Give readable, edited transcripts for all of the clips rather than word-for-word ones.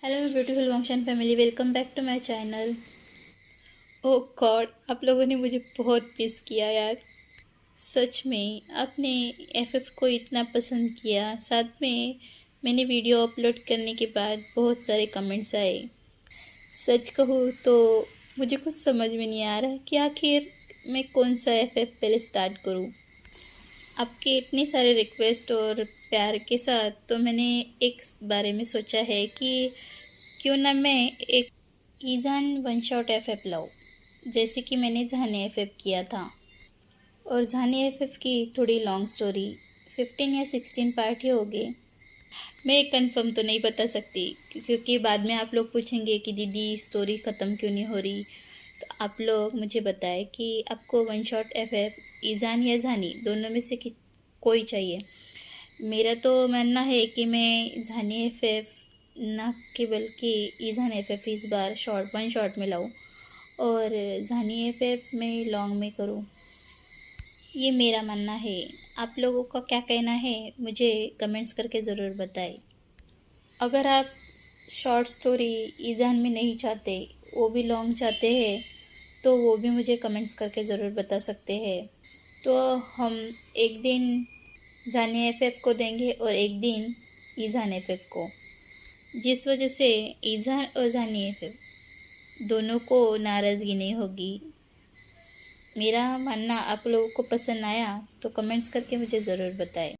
Hello beautiful function family, welcome back to my channel. Oh God, आप लोगों ने मुझे बहुत मिस किया यार। सच में आपने एफएफ को इतना पसंद किया। साथ में मैंने वीडियो अपलोड करने के बाद बहुत सारे कमेंट्स आए। सच कहूँ तो मुझे कुछ समझ में नहीं आ रहा कि आखिर मैं कौन सा एफएफ पहले स्टार्ट करूँ। आपके इतने सारे रिक्वेस्ट और प्यार के साथ तो मैंने एक बारे में सोचा है कि क्यों ना मैं एक ईजान वन शॉट एफएफ लाऊं, जैसे कि मैंने जहानी एफएफ किया था। और जहानी एफएफ की थोड़ी लॉन्ग स्टोरी 15 या 16 पार्ट ही हो गए। मैं कंफर्म तो नहीं बता सकती क्योंकि बाद में आप लोग पूछेंगे कि दीदी स्टोरी ख़त्म क्यों नहीं हो रही। तो आप लोग मुझे बताएं कि आपको वन शॉट एफएफ ईजान या जहानी दोनों में से कोई चाहिए। मेरा तो मानना है कि मैं जहानी एफएफ ना केवल कि ईजान एफएफ इस बार वन शॉट में लाऊं और जहानी एफएफ में लॉन्ग में करूं। ये मेरा मानना है। आप लोगों का क्या कहना है मुझे कमेंट्स करके ज़रूर बताएं। अगर आप शॉर्ट स्टोरी ईजान में नहीं चाहते, वो भी लॉन्ग चाहते हैं, तो वो भी मुझे कमेंट्स करके ज़रूर बता सकते हैं। तो हम एक दिन जानी एफएफ को देंगे और एक दिन ईजान एफएफ को, जिस वजह से ईजान और जानी एफएफ दोनों को नाराज़गी नहीं होगी। मेरा मानना आप लोगों को पसंद आया तो कमेंट्स करके मुझे ज़रूर बताएं।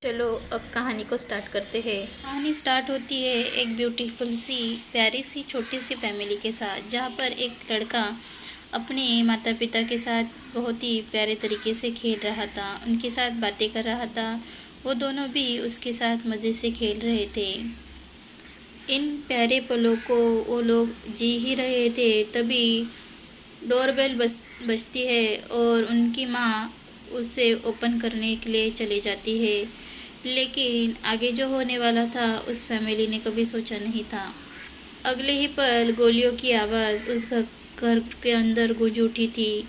चलो अब कहानी को स्टार्ट करते हैं। कहानी स्टार्ट होती है एक ब्यूटीफुल सी प्यारी सी छोटी सी फैमिली के साथ, जहाँ पर एक लड़का अपने माता पिता के साथ बहुत ही प्यारे तरीके से खेल रहा था, उनके साथ बातें कर रहा था। वो दोनों भी उसके साथ मज़े से खेल रहे थे। इन प्यारे पलों को वो लोग जी ही रहे थे, तभी डोरबेल बजती है और उनकी माँ उसे ओपन करने के लिए चली जाती है। लेकिन आगे जो होने वाला था उस फैमिली ने कभी सोचा नहीं था। अगले ही पल गोलियों की आवाज़ उस घर के अंदर गूंज उठी थी।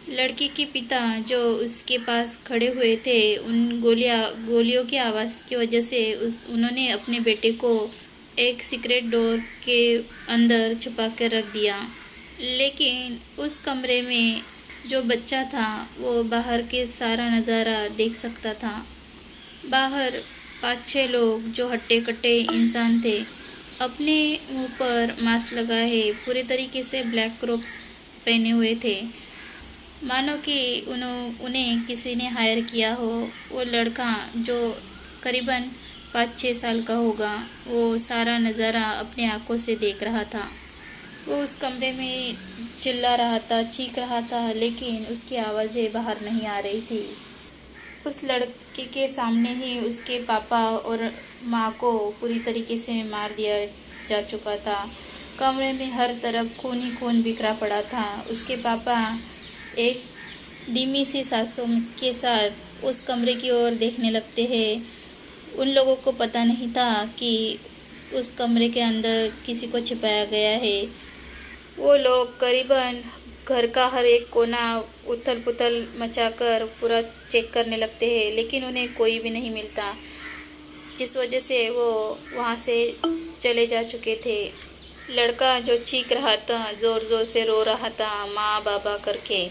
लड़की के पिता जो उसके पास खड़े हुए थे, उन गोलियों की आवाज़ की वजह से उन्होंने अपने बेटे को एक सीक्रेट डोर के अंदर छुपा कर रख दिया। लेकिन उस कमरे में जो बच्चा था वो बाहर के सारा नज़ारा देख सकता था। बाहर 5-6 लोग जो हट्टे कट्टे इंसान थे, अपने मुंह पर मास्क लगाए पूरे तरीके से ब्लैक रोब्स पहने हुए थे, मानो कि उन्हें किसी ने हायर किया हो। वो लड़का जो करीबन 5-6 साल का होगा, वो सारा नज़ारा अपने आंखों से देख रहा था। वो उस कमरे में चिल्ला रहा था, चीख रहा था, लेकिन उसकी आवाज़ें बाहर नहीं आ रही थी। उस लड़के के सामने ही उसके पापा और माँ को पूरी तरीके से मार दिया जा चुका था। कमरे में हर तरफ खून ही खून बिखरा पड़ा था। उसके पापा एक धीमी सी सांसों के साथ उस कमरे की ओर देखने लगते हैं। उन लोगों को पता नहीं था कि उस कमरे के अंदर किसी को छिपाया गया है। वो लोग करीबन घर का हर एक कोना उथल पुथल मचाकर पूरा चेक करने लगते हैं, लेकिन उन्हें कोई भी नहीं मिलता, जिस वजह से वो वहाँ से चले जा चुके थे। लड़का जो चीख रहा था, ज़ोर ज़ोर से रो रहा था माँ बाबा करके,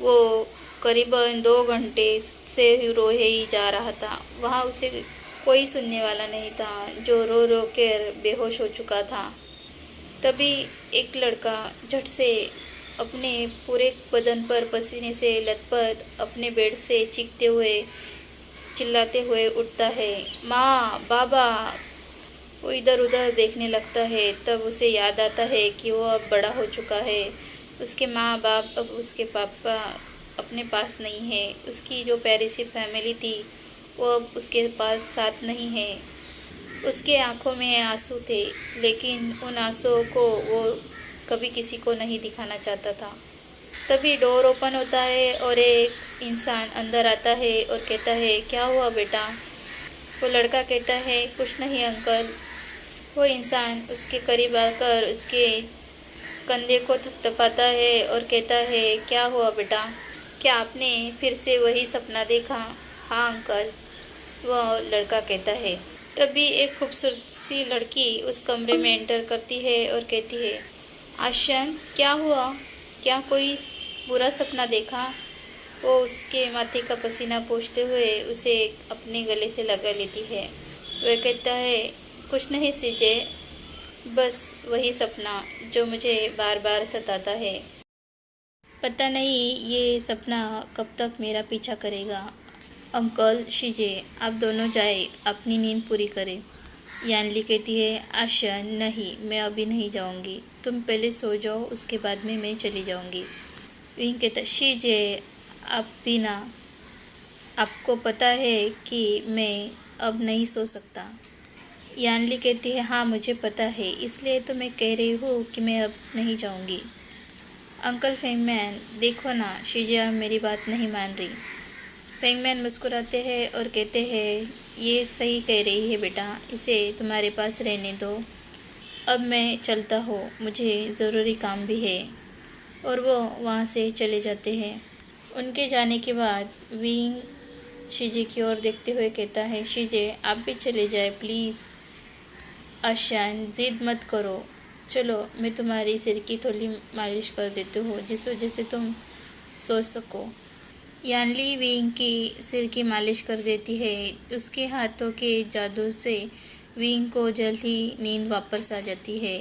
वो करीबन 2 घंटे से ही रोए ही जा रहा था। वहाँ उसे कोई सुनने वाला नहीं था, जो रो रो कर बेहोश हो चुका था। तभी एक लड़का झट से अपने पूरे बदन पर पसीने से लथपथ अपने बेड से चीखते हुए चिल्लाते हुए उठता है, माँ बाबा। वो इधर उधर देखने लगता है। तब उसे याद आता है कि वो अब बड़ा हो चुका है। उसके माँ बाप अब उसके पापा अपने पास नहीं है। उसकी जो प्यारी सी फैमिली थी वो अब उसके पास साथ नहीं है। उसके आंखों में आंसू थे, लेकिन उन आंसुओं को वो कभी किसी को नहीं दिखाना चाहता था। तभी डोर ओपन होता है और एक इंसान अंदर आता है और कहता है, क्या हुआ बेटा? वो लड़का कहता है, कुछ नहीं अंकल। वो इंसान उसके करीब आकर उसके कंधे को थपथपाता है और कहता है, क्या हुआ बेटा? क्या आपने फिर से वही सपना देखा? हाँ अंकल, वो लड़का कहता है। तभी एक खूबसूरत सी लड़की उस कमरे में एंटर करती है और कहती है, आशियान क्या हुआ, क्या कोई बुरा सपना देखा। वो उसके माथे का पसीना पोंछते हुए उसे अपने गले से लगा लेती है। वह कहता है, कुछ नहीं सीजे, बस वही सपना जो मुझे बार बार सताता है। पता नहीं ये सपना कब तक मेरा पीछा करेगा। अंकल शीजे, आप दोनों जाए अपनी नींद पूरी करें। यानली कहती है, आशा नहीं, मैं अभी नहीं जाऊंगी, तुम पहले सो जाओ, उसके बाद में मैं चली जाऊंगी। विंग कहता, शीजे आप भी ना, आपको पता है कि मैं अब नहीं सो सकता। यानली कहती है, हाँ मुझे पता है, इसलिए तो मैं कह रही हूँ कि मैं अब नहीं जाऊंगी। अंकल फेंगमैन देखो ना, शीजिया मेरी बात नहीं मान रही। फेंगमैन मुस्कुराते हैं और कहते हैं, ये सही कह रही है बेटा, इसे तुम्हारे पास रहने दो। अब मैं चलता हूँ, मुझे ज़रूरी काम भी है। और वो वहाँ से चले जाते हैं। उनके जाने के बाद विंग शीजे की ओर देखते हुए कहता है, शीजे आप भी चले जाए प्लीज़। आशान ज़िद मत करो, चलो मैं तुम्हारी सिर की थोड़ी मालिश कर देती हूँ, जिस वजह से तुम सो सको। यानली विंग की सिर की मालिश कर देती है। उसके हाथों के जादू से विंग को जल्द ही नींद वापस आ जाती है।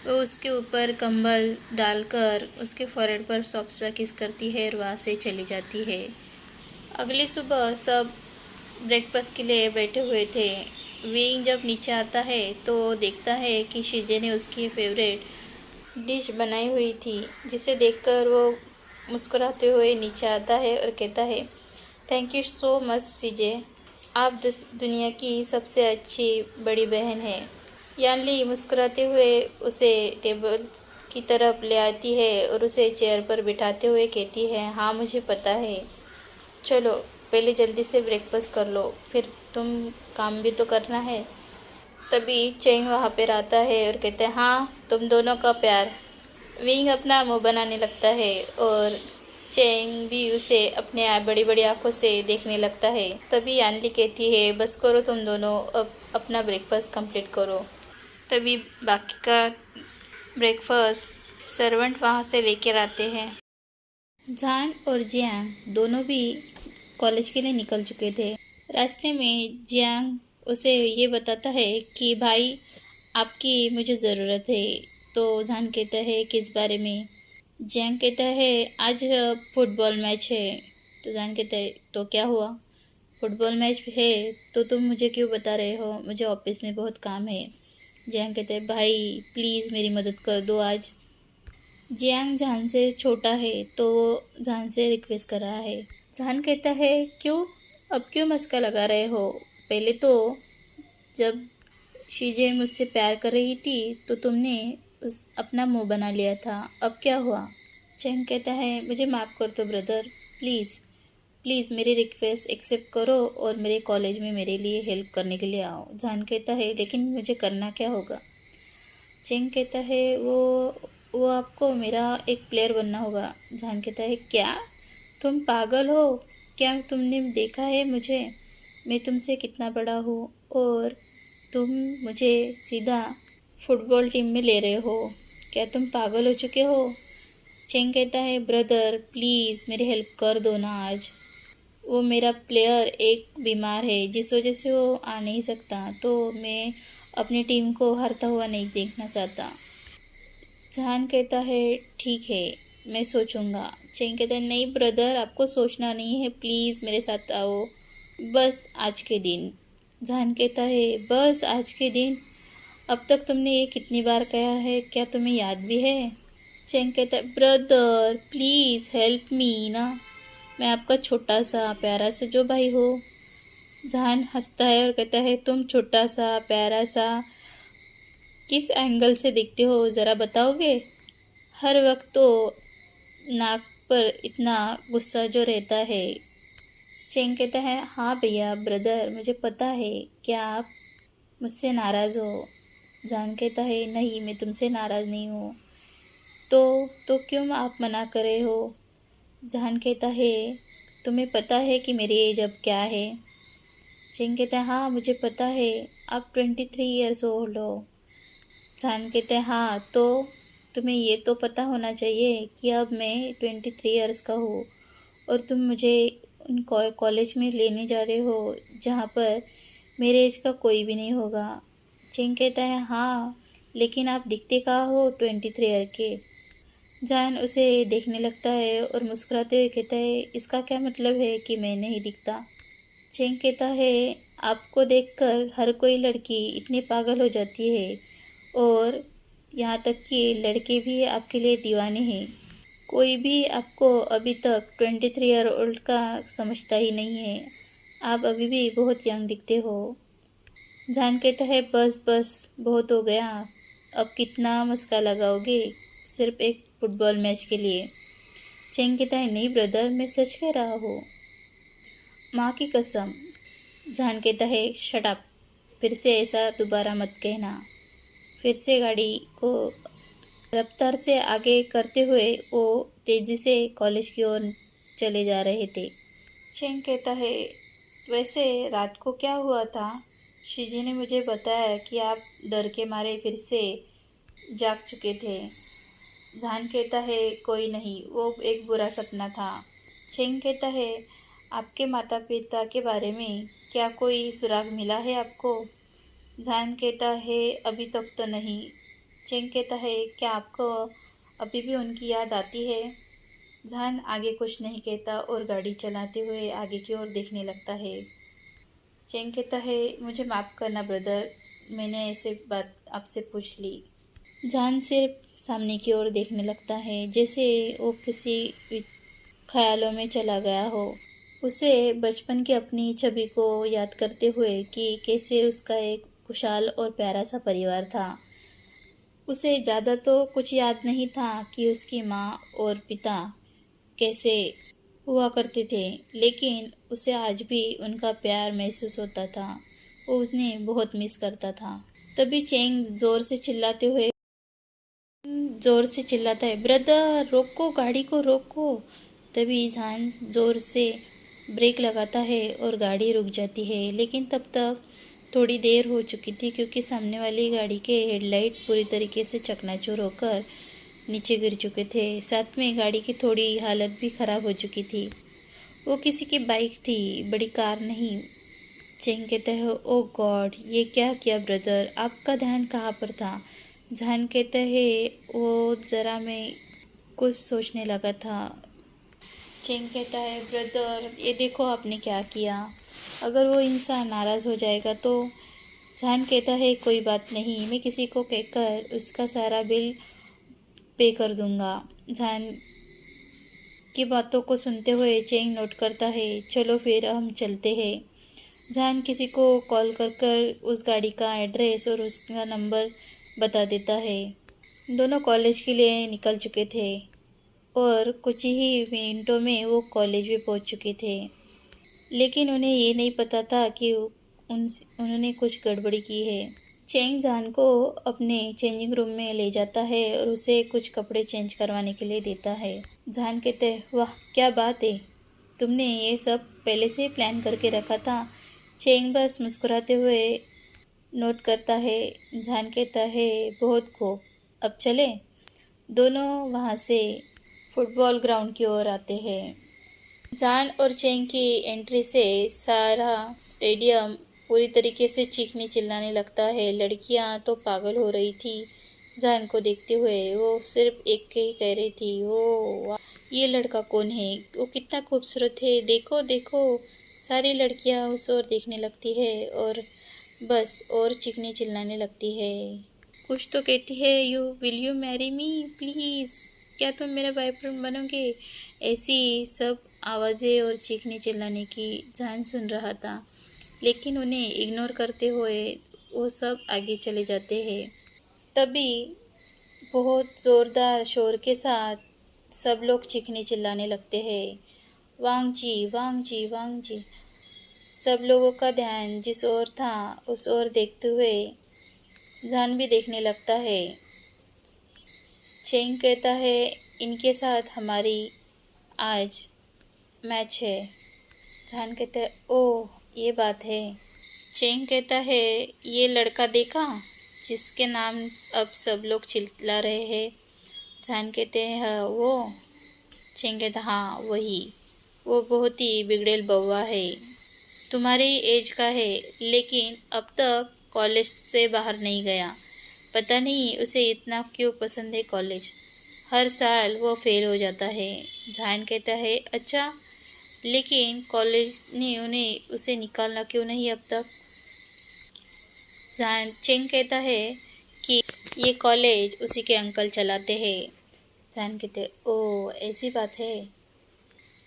वो उसके ऊपर कंबल डालकर उसके फोrehead पर सॉफ्ट सा किस करती है और वहाँ से चली जाती है। अगली सुबह सब ब्रेकफास्ट के लिए बैठे हुए थे। विंग जब नीचे आता है तो देखता है कि शीजे ने उसकी फेवरेट डिश बनाई हुई थी, जिसे देखकर वो मुस्कुराते हुए नीचे आता है और कहता है, थैंक यू सो मच शीजे, आप दुनिया की सबसे अच्छी बड़ी बहन हैं। यानली मुस्कुराते हुए उसे टेबल की तरफ ले आती है और उसे चेयर पर बिठाते हुए कहती है, हाँ मुझे पता है, चलो पहले जल्दी से ब्रेकफास्ट कर लो, फिर तुम काम भी तो करना है। तभी चेंग वहाँ पर आता है और कहता है, हाँ तुम दोनों का प्यार। विंग अपना मुंह बनाने लगता है और चेंग भी उसे अपने बड़ी बड़ी आंखों से देखने लगता है। तभी यानली कहती है, बस करो तुम दोनों, अब अपना ब्रेकफास्ट कंप्लीट करो। तभी बाकी का ब्रेकफास्ट सर्वेंट वहाँ से लेकर आते हैं। जान और जियांग दोनों भी कॉलेज के लिए निकल चुके थे। रास्ते में जियांग उसे ये बताता है कि भाई आपकी मुझे ज़रूरत है। तो जान कहता है, किस बारे में। जियांग कहता है, आज फुटबॉल मैच है। तो जान कहता है, तो क्या हुआ, फुटबॉल मैच है तो तुम मुझे क्यों बता रहे हो, मुझे ऑफिस में बहुत काम है। जियांग कहता है, भाई प्लीज़ मेरी मदद कर दो आज। जियांग जान से छोटा है तो वो जान से रिक्वेस्ट कर रहा है। जान कहता है, क्यों, अब क्यों मस्का लगा रहे हो, पहले तो जब शीजे मुझसे प्यार कर रही थी तो तुमने उस अपना मुंह बना लिया था, अब क्या हुआ। चैंग कहता है, मुझे माफ़ कर दो ब्रदर, प्लीज़ प्लीज़ मेरी रिक्वेस्ट एक्सेप्ट करो और मेरे कॉलेज में मेरे लिए हेल्प करने के लिए आओ। जान कहता है, लेकिन मुझे करना क्या होगा। चेंग कहता है, वो आपको मेरा एक प्लेयर बनना होगा। जान कहता है, क्या तुम पागल हो, क्या तुमने देखा है मुझे, मैं तुमसे कितना बड़ा हूँ और तुम मुझे सीधा फुटबॉल टीम में ले रहे हो, क्या तुम पागल हो चुके हो। चेंग कहता है, ब्रदर प्लीज़ मेरी हेल्प कर दो ना आज, वो मेरा प्लेयर एक बीमार है जिस वजह से वो आ नहीं सकता, तो मैं अपनी टीम को हारता हुआ नहीं देखना चाहता। जहान कहता है, ठीक है मैं सोचूंगा। चेंग कहता है, नहीं ब्रदर आपको सोचना नहीं है, प्लीज़ मेरे साथ आओ, बस आज के दिन। जहान कहता है, बस आज के दिन, अब तक तुमने ये कितनी बार कहा है, क्या तुम्हें याद भी है। चेंग कहता है, ब्रदर प्लीज़ हेल्प मी ना, मैं आपका छोटा सा प्यारा सा जो भाई हो। जहान हंसता है और कहता है, तुम छोटा सा प्यारा सा किस एंगल से दिखते हो ज़रा बताओगे। हर वक्त तो नाक पर इतना गुस्सा जो रहता है। चेंग कहता है, हाँ भैया ब्रदर मुझे पता है, क्या आप मुझसे नाराज़ हो। जान कहता है, नहीं मैं तुमसे नाराज़ नहीं हूँ, तो क्यों आप मना कर रहे हो। जहान कहता है, तुम्हें पता है कि मेरी एज अब क्या है। चेंग कहता है हाँ मुझे पता है, आप 23 ईयर्स ओल्ड हो। जान कहते हैं हाँ तो तुम्हें ये तो पता होना चाहिए कि अब मैं 23 ईयर्स का हूँ और तुम मुझे उन कॉलेज में लेने जा रहे हो जहाँ पर मेरे एज का कोई भी नहीं होगा। चेंग कहता है हाँ लेकिन आप दिखते कहाँ हो 23 ईयर के। जान उसे देखने लगता है और मुस्कुराते हुए कहता है इसका क्या मतलब है कि मैं नहीं दिखता। चेंग कहता है आपको देखकर हर कोई लड़की इतनी पागल हो जाती है और यहाँ तक कि लड़के भी आपके लिए दीवाने हैं। कोई भी आपको अभी तक 23 ईयर ओल्ड का समझता ही नहीं है। आप अभी भी बहुत यंग दिखते हो। जान कहता है बस बस बहुत हो गया, अब कितना मस्का लगाओगे सिर्फ एक फुटबॉल मैच के लिए। चेंग कहता है नहीं ब्रदर मैं सच कह रहा हूँ, माँ की कसम। जान कहता है शट अप, फिर से ऐसा दोबारा मत कहना। फिर से गाड़ी को रफ्तार से आगे करते हुए वो तेज़ी से कॉलेज की ओर चले जा रहे थे। चेंग कहता है वैसे रात को क्या हुआ था, शिजी ने मुझे बताया कि आप डर के मारे फिर से जाग चुके थे। जान कहता है कोई नहीं, वो एक बुरा सपना था। चेंग कहता है आपके माता पिता के बारे में क्या कोई सुराग मिला है आपको। जान कहता है अभी तक तो नहीं। चेंग कहता है क्या आपको अभी भी उनकी याद आती है। जान आगे कुछ नहीं कहता और गाड़ी चलाते हुए आगे की ओर देखने लगता है। चेंग कहता है मुझे माफ़ करना ब्रदर, मैंने ऐसे बात आपसे पूछ ली। जान सिर्फ सामने की ओर देखने लगता है जैसे वो किसी ख्यालों में चला गया हो। उसे बचपन की अपनी छवि को याद करते हुए कि कैसे उसका एक खुशहाल और प्यारा सा परिवार था। उसे ज़्यादा तो कुछ याद नहीं था कि उसकी माँ और पिता कैसे हुआ करते थे, लेकिन उसे आज भी उनका प्यार महसूस होता था। वो उन्हें बहुत मिस करता था। तभी चेंग ज़ोर से चिल्लाता है ब्रदर रोको, गाड़ी को रोको। तभी जान ज़ोर से ब्रेक लगाता है और गाड़ी रुक जाती है, लेकिन तब तक थोड़ी देर हो चुकी थी क्योंकि सामने वाली गाड़ी के हेडलाइट पूरी तरीके से चकनाचूर होकर नीचे गिर चुके थे। साथ में गाड़ी की थोड़ी हालत भी ख़राब हो चुकी थी। वो किसी की बाइक थी, बड़ी कार नहीं। चेंग कहता है ओ गॉड ये क्या किया ब्रदर, आपका ध्यान कहाँ पर था। जान कहता है वो ज़रा मैं कुछ सोचने लगा था। चेंग कहता है ब्रदर ये देखो आपने क्या किया, अगर वो इंसान नाराज़ हो जाएगा तो। जान कहता है कोई बात नहीं, मैं किसी को कहकर उसका सारा बिल पे कर दूंगा। जान की बातों को सुनते हुए चेंग नोट करता है चलो फिर हम चलते हैं। जान किसी को कॉल कर कर उस गाड़ी का एड्रेस और उसका नंबर बता देता है। दोनों कॉलेज के लिए निकल चुके थे और कुछ ही मिनटों में वो कॉलेज भी पहुंच चुके थे, लेकिन उन्हें ये नहीं पता था कि उन्होंने कुछ गड़बड़ी की है। चेंग जान को अपने चेंजिंग रूम में ले जाता है और उसे कुछ कपड़े चेंज करवाने के लिए देता है। जान कहते हैं वाह क्या बात है, तुमने ये सब पहले से ही प्लान करके रखा था। चेंग बस मुस्कुराते हुए नोट करता है। जान कहता है बहुत खूब, अब चले। दोनों वहाँ से फुटबॉल ग्राउंड की ओर आते हैं। जान और चेंग की एंट्री से सारा स्टेडियम पूरी तरीके से चीखने चिल्लाने लगता है। लड़कियां तो पागल हो रही थी जान को देखते हुए। वो सिर्फ एक के ही कह रही थी वो वाह, ये लड़का कौन है, वो कितना खूबसूरत है, देखो देखो। सारी लड़कियां उस ओर देखने लगती है और बस और चीखने चिल्लाने लगती है। कुछ तो कहती है will you marry me please, क्या तुम मेरा बॉयफ्रेंड बनोगे। ऐसी सब आवाज़ें और चीखने चिल्लाने की जान सुन रहा था, लेकिन उन्हें इग्नोर करते हुए वो सब आगे चले जाते हैं। तभी बहुत ज़ोरदार शोर के साथ सब लोग चीखने चिल्लाने लगते हैं वांग जी वांग जी वांग जी। सब लोगों का ध्यान जिस ओर था उस ओर देखते हुए जान भी देखने लगता है। चेंग कहता है इनके साथ हमारी आज मैच है। जान कहता है ओह ये बात है। चेंग कहता है, ये लड़का देखा जिसके नाम अब सब लोग चिल्ला रहे हैं। जान कहते हैं, हाँ वो। चेंग कहता, हाँ वही। वो बहुत ही बिगड़ेल बउआ है, तुम्हारी एज का है, लेकिन अब तक कॉलेज से बाहर नहीं गया। पता नहीं उसे इतना क्यों पसंद है कॉलेज। हर साल वो फेल हो जाता है। जान कहता है, अच्छा, लेकिन कॉलेज ने उन्हें उसे निकालना क्यों नहीं अब तक। जान चेंग कहता है कि ये कॉलेज उसी के अंकल चलाते हैं। जान कहते, ओ ऐसी बात है।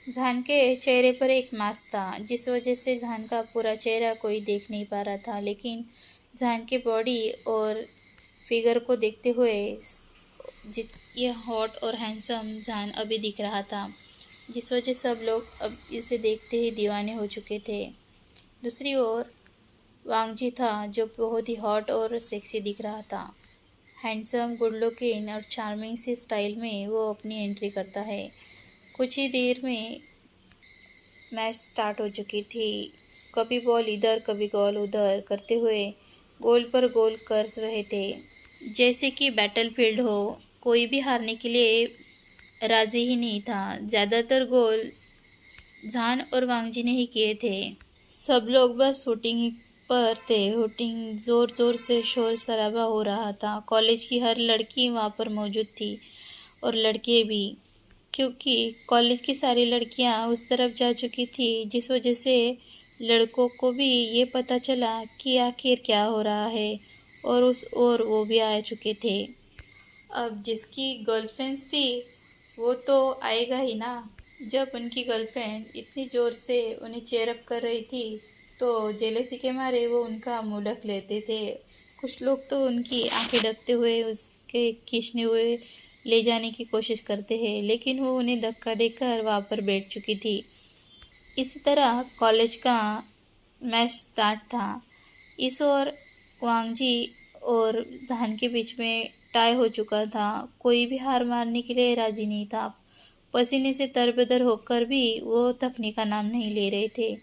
जान के चेहरे पर एक मास्क था, जिस वजह से जान का पूरा चेहरा कोई देख नहीं पा रहा था, लेकिन जान के बॉडी और फिगर को देखते हुए जित ये हॉट और हैंडसम जान अभी दिख रहा था, जिस वजह सब लोग अब इसे देखते ही दीवाने हो चुके थे। दूसरी ओर वांगजी था, जो बहुत ही हॉट और सेक्सी दिख रहा था। हैंडसम, गुड लुकिंग और चार्मिंग सी स्टाइल में वो अपनी एंट्री करता है। कुछ ही देर में मैच स्टार्ट हो चुकी थी। कभी बॉल इधर कभी बॉल उधर करते हुए गोल पर गोल कर रहे थे, जैसे कि बैटलफील्ड हो। कोई भी हारने के लिए राजी ही नहीं था। ज़्यादातर गोल जान और वांगजी ने ही किए थे। सब लोग बस शूटिंग ही पर थे। शूटिंग ज़ोर ज़ोर से शोर शराबा हो रहा था। कॉलेज की हर लड़की वहाँ पर मौजूद थी और लड़के भी, क्योंकि कॉलेज की सारी लड़कियाँ उस तरफ जा चुकी थी, जिस वजह से लड़कों को भी ये पता चला कि आखिर क्या हो रहा है, और उस ओर वो भी आ चुके थे। अब जिसकी गर्लफ्रेंड्स थी वो तो आएगा ही ना। जब उनकी गर्लफ्रेंड इतनी ज़ोर से उन्हें चेयरअप कर रही थी, तो जेलसी के मारे वो उनका मुँह ढक लेते थे। कुछ लोग तो उनकी आंखें ढकते हुए उसके खींचने हुए ले जाने की कोशिश करते हैं, लेकिन वो उन्हें धक्का देकर वहाँ पर बैठ चुकी थी। इसी तरह कॉलेज का मैच स्टार्ट था। इस ओर वांगजी और जहान के बीच में टाई हो चुका था। कोई भी हार मानने के लिए राजी नहीं था। पसीने से तरबतर होकर भी वो थकने का नाम नहीं ले रहे थे।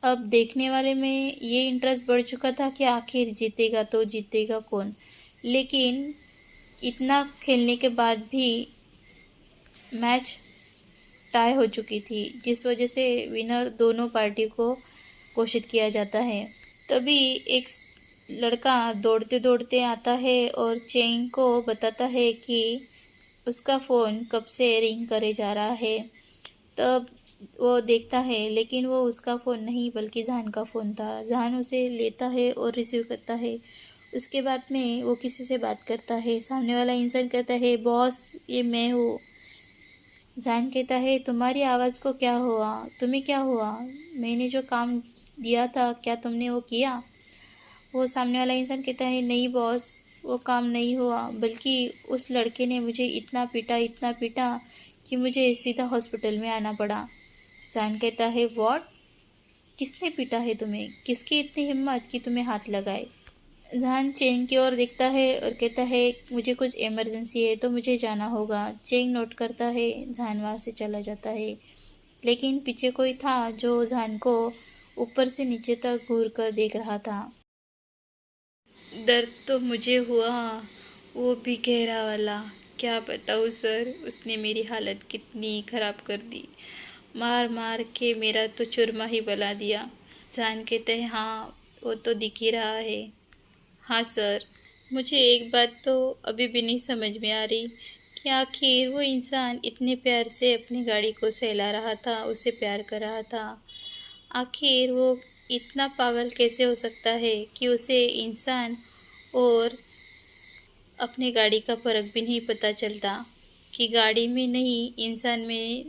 अब देखने वाले में ये इंटरेस्ट बढ़ चुका था कि आखिर जीतेगा तो जीतेगा कौन। लेकिन इतना खेलने के बाद भी मैच टाई हो चुकी थी, जिस वजह से विनर दोनों पार्टी को घोषित किया जाता है। तभी एक लड़का दौड़ते दौड़ते आता है और चेंग को बताता है कि उसका फ़ोन कब से रिंग करे जा रहा है। तब वो देखता है, लेकिन वो उसका फ़ोन नहीं बल्कि जहान का फ़ोन था। जहान उसे लेता है और रिसीव करता है। उसके बाद में वो किसी से बात करता है। सामने वाला इंसान कहता है, बॉस ये मैं हूँ। जान कहता है, तुम्हारी आवाज़ को क्या हुआ, तुम्हें क्या हुआ, मैंने जो काम दिया था क्या तुमने वो किया। वो सामने वाला इंसान कहता है, नहीं बॉस, वो काम नहीं हुआ, बल्कि उस लड़के ने मुझे इतना पीटा कि मुझे सीधा हॉस्पिटल में आना पड़ा। जान कहता है, व्हाट, किसने पीटा है तुम्हें, किसकी इतनी हिम्मत कि तुम्हें हाथ लगाए। जहान चेंग की ओर देखता है और कहता है, मुझे कुछ इमरजेंसी है तो मुझे जाना होगा। चेंग नोट करता है। जहान वहाँ से चला जाता है, लेकिन पीछे कोई था जो जहान को ऊपर से नीचे तक घूर कर देख रहा था। दर्द तो मुझे हुआ, वो भी गहरा वाला। क्या बताऊँ सर, उसने मेरी हालत कितनी ख़राब कर दी। मार मार के मेरा तो चूरमा ही बना दिया। जान कहते हैं, हाँ वो तो दिख ही रहा है। हाँ सर, मुझे एक बात तो अभी भी नहीं समझ में आ रही कि आखिर वो इंसान इतने प्यार से अपनी गाड़ी को सहला रहा था, उसे प्यार कर रहा था। आखिर वो इतना पागल कैसे हो सकता है कि उसे इंसान और अपनी गाड़ी का फ़र्क भी नहीं पता चलता, कि गाड़ी में नहीं इंसान में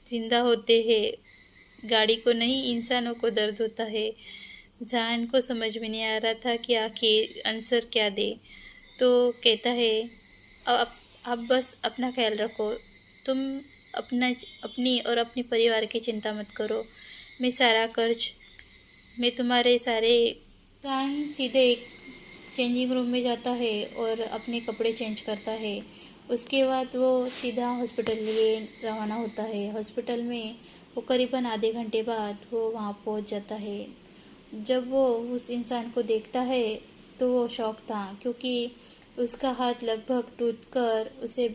ज़िंदा होते हैं, गाड़ी को नहीं इंसानों को दर्द होता है। जान को समझ में नहीं आ रहा था कि आखिर आंसर क्या दे। तो कहता है, अब आप बस अपना ख्याल रखो, तुम अपनी और अपने परिवार की चिंता मत करो। मैं सारा कर्ज, मैं तुम्हारे सारे। जान सीधे एक चेंजिंग रूम में जाता है और अपने कपड़े चेंज करता है। उसके बाद वो सीधा हॉस्पिटल लिए रवाना होता है। हॉस्पिटल में वो करीबन आधे घंटे बाद वो वहाँ पहुँच जाता है। जब वो उस इंसान को देखता है तो वो शॉक था, क्योंकि उसका हाथ लगभग टूटकर उसे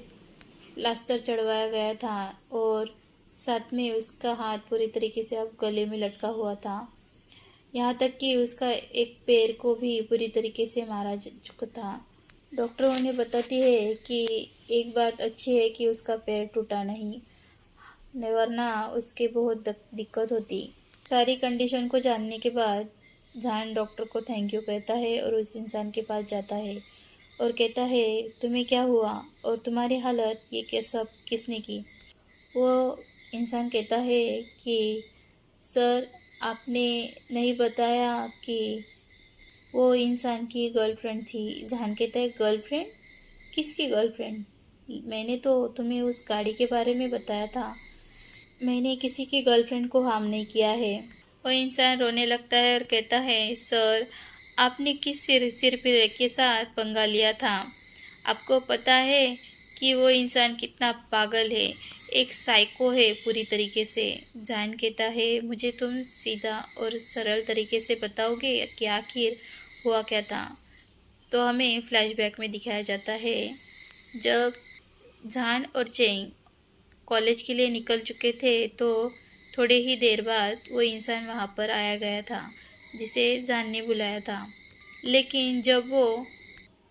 प्लास्टर चढ़वाया गया था और साथ में उसका हाथ पूरी तरीके से अब गले में लटका हुआ था। यहाँ तक कि उसका एक पैर को भी पूरी तरीके से मारा चुका था। डॉक्टर उन्हें बताती है कि एक बात अच्छी है कि उसका पैर टूटा नहीं, वरना उसके बहुत दिक्कत होती। सारी कंडीशन को जानने के बाद जहान डॉक्टर को थैंक यू कहता है और उस इंसान के पास जाता है और कहता है, तुम्हें क्या हुआ और तुम्हारी हालत ये क्या सब किसने की। वो इंसान कहता है कि सर, आपने नहीं बताया कि वो इंसान की गर्लफ्रेंड थी। जहान कहता है, गर्लफ्रेंड? किसकी गर्लफ्रेंड? मैंने तो तुम्हें उस गाड़ी के बारे में बताया था। मैंने किसी की गर्लफ्रेंड को हार्म नहीं किया है। वो इंसान रोने लगता है और कहता है, सर, आपने किस सिर पे के साथ पंगा लिया था? आपको पता है कि वो इंसान कितना पागल है, एक साइको है पूरी तरीके से। जान कहता है, मुझे तुम सीधा और सरल तरीके से बताओगे कि आखिर हुआ क्या था? तो हमें फ्लैशबैक में दिखाया जाता है जब जान और चेंग कॉलेज के लिए निकल चुके थे, तो थोड़े ही देर बाद वो इंसान वहाँ पर आया गया था जिसे जान ने बुलाया था। लेकिन जब वो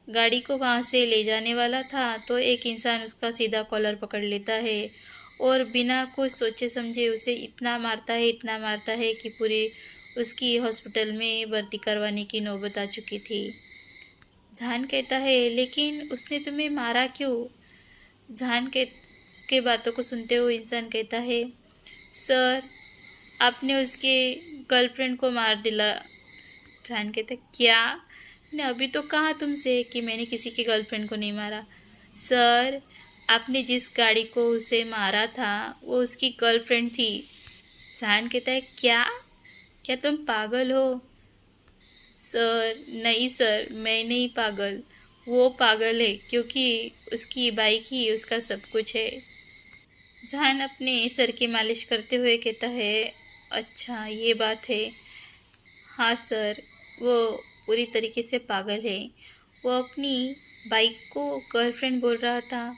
गाड़ी को वहाँ से ले जाने वाला था तो एक इंसान उसका सीधा कॉलर पकड़ लेता है और बिना कुछ सोचे समझे उसे इतना मारता है कि पूरी उसकी हॉस्पिटल में भर्ती करवाने की नौबत आ चुकी थी। जान कहता है, लेकिन उसने तुम्हें मारा क्यों? जान के बातों को सुनते हुए इंसान कहता है, सर, आपने उसके गर्लफ्रेंड को मार दिला। जान कहता है, क्या? मैंने अभी तो कहा तुमसे कि मैंने किसी की गर्लफ्रेंड को नहीं मारा। सर, आपने जिस गाड़ी को उसे मारा था वो उसकी गर्लफ्रेंड थी। जान कहता है, क्या? क्या तुम पागल हो? सर, नहीं सर, मैं नहीं पागल, वो पागल है, क्योंकि उसकी बाइक ही उसका सब कुछ है। जहान अपने सर की मालिश करते हुए कहता है, अच्छा ये बात है। हाँ सर, वो पूरी तरीके से पागल है। वो अपनी बाइक को गर्लफ्रेंड बोल रहा था।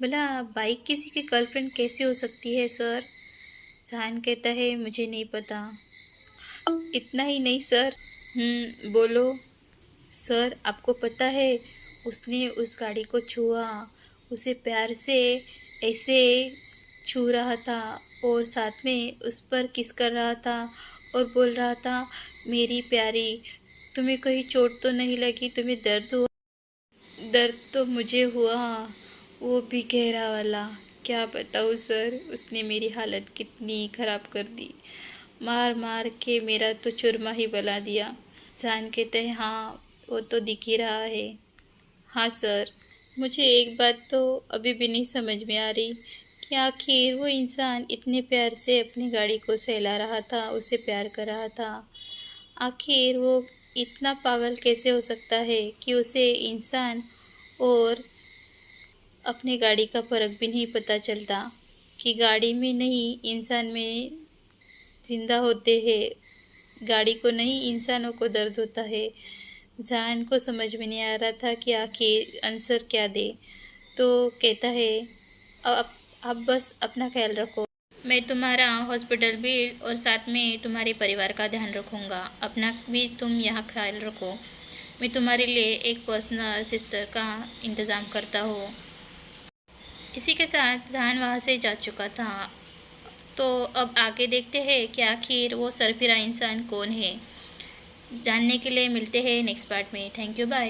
भला बाइक किसी की गर्लफ्रेंड कैसे हो सकती है सर? जहान कहता है, मुझे नहीं पता। इतना ही नहीं सर। बोलो। सर, आपको पता है उसने उस गाड़ी को छुआ, उसे प्यार से ऐसे छू रहा था और साथ में उस पर किस कर रहा था और बोल रहा था, मेरी प्यारी, तुम्हें कहीं चोट तो नहीं लगी? तुम्हें दर्द हुआ? दर्द तो मुझे हुआ, वो भी गहरा वाला। क्या बताऊँ सर, उसने मेरी हालत कितनी ख़राब कर दी। मार मार के मेरा तो चूरमा ही बना दिया। जान कहते हैं, हाँ वो तो दिख ही रहा है। हाँ सर, मुझे एक बात तो अभी भी नहीं समझ में आ रही कि आखिर वो इंसान इतने प्यार से अपनी गाड़ी को सहला रहा था, उसे प्यार कर रहा था, आखिर वो इतना पागल कैसे हो सकता है कि उसे इंसान और अपने गाड़ी का फ़र्क भी नहीं पता चलता कि गाड़ी में नहीं इंसान में ज़िंदा होते हैं, गाड़ी को नहीं इंसानों को दर्द होता है। जान को समझ में नहीं आ रहा था कि आखिर आंसर क्या दे, तो कहता है, अब आप बस अपना ख्याल रखो, मैं तुम्हारा हॉस्पिटल बिल और साथ में तुम्हारे परिवार का ध्यान रखूँगा, अपना भी तुम यहाँ ख्याल रखो, मैं तुम्हारे लिए एक पर्सनल सिस्टर का इंतज़ाम करता हूँ। इसी के साथ जहान वहाँ से जा चुका था। तो अब आगे देखते हैं कि आखिर वो सरफिरा इंसान कौन है। जानने के लिए मिलते हैं नेक्स्ट पार्ट में। Thank you, bye.